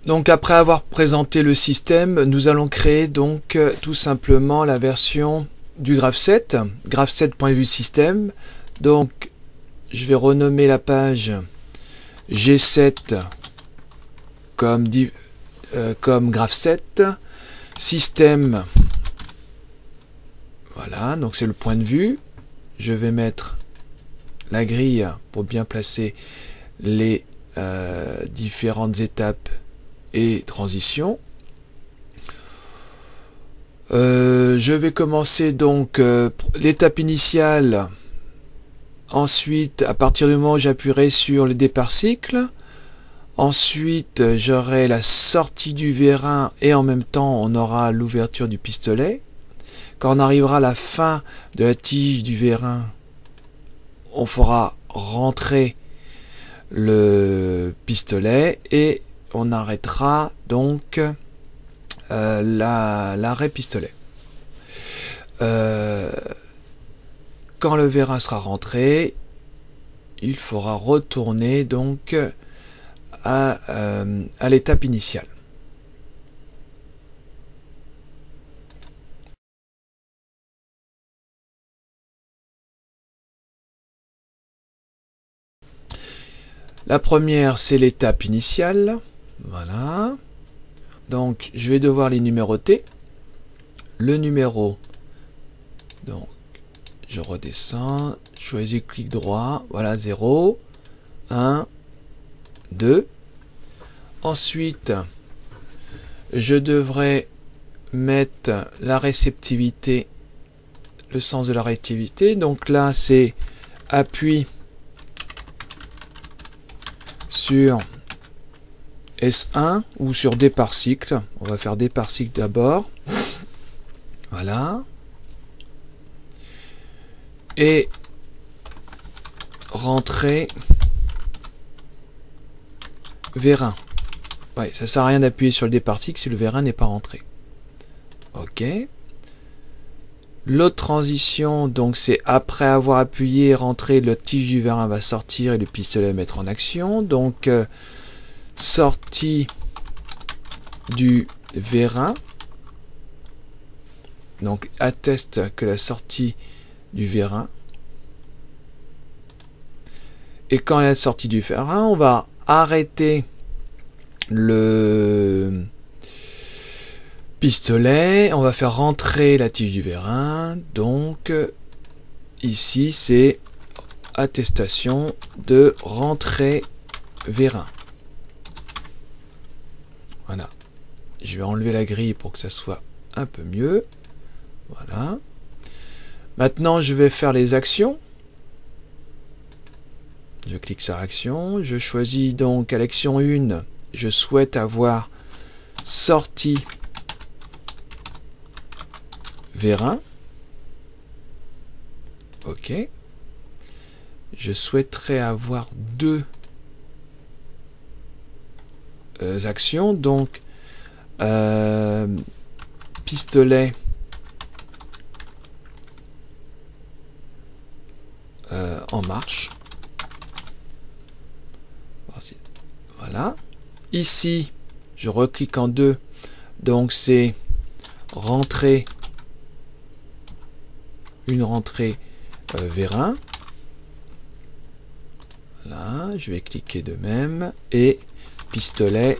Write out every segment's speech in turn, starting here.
Donc après avoir présenté le système, nous allons créer donc tout simplement la version du graph7, graph7.vue système. Donc je vais renommer la page G7 comme graph7, système, voilà, donc c'est le point de vue. Je vais mettre la grille pour bien placer les différentes étapes et transitions. Je vais commencer donc l'étape initiale. Ensuite, à partir du moment où j'appuierai sur le départ cycle, ensuite j'aurai la sortie du vérin et en même temps on aura l'ouverture du pistolet. Quand on arrivera à la fin de la tige du vérin, on fera rentrer le pistolet et on arrêtera donc l'arrêt pistolet. Quand le vérin sera rentré, il faudra retourner donc à l'étape initiale. La première, c'est l'étape initiale. Voilà. Donc, je vais devoir les numéroter. Le numéro, donc, je redescends, je choisis clic droit, voilà, 0, 1, 2. Ensuite, je devrais mettre la réceptivité, le sens de la réceptivité. Donc là, c'est appui sur S1 ou sur départ cycle. On va faire départ cycle d'abord. Voilà. Et rentrer vérin. Ouais, ça sert à rien d'appuyer sur le départ cycle si le vérin n'est pas rentré. Ok. L'autre transition, donc c'est après avoir appuyé et rentré, le tige du vérin va sortir et le pistolet mettre en action. Donc sortie du vérin. Donc atteste que la sortie du vérin. Et quand il y a la sortie du vérin, on va arrêter le pistolet, on va faire rentrer la tige du vérin. Donc ici c'est attestation de rentrée vérin. Voilà. Je vais enlever la grille pour que ça soit un peu mieux. Voilà. Maintenant je vais faire les actions. Je clique sur action. Je choisis donc à l'action 1, je souhaite avoir sorti vérin. Ok. Je souhaiterais avoir deux actions. Donc pistolet en marche. Voilà. Ici, je reclique en 2. Donc c'est rentrer, une rentrée vérin. Voilà, je vais cliquer de même et pistolet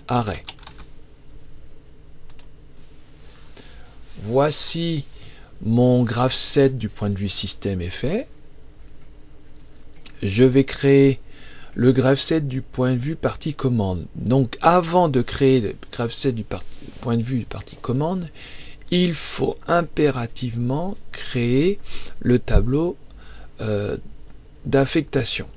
arrêt. Voici mon graph7 du point de vue système est fait. Je vais créer le graph7 du point de vue partie commande. Donc avant de créer le graph7 du point de vue partie commande, il faut impérativement créer le tableau d'affectation.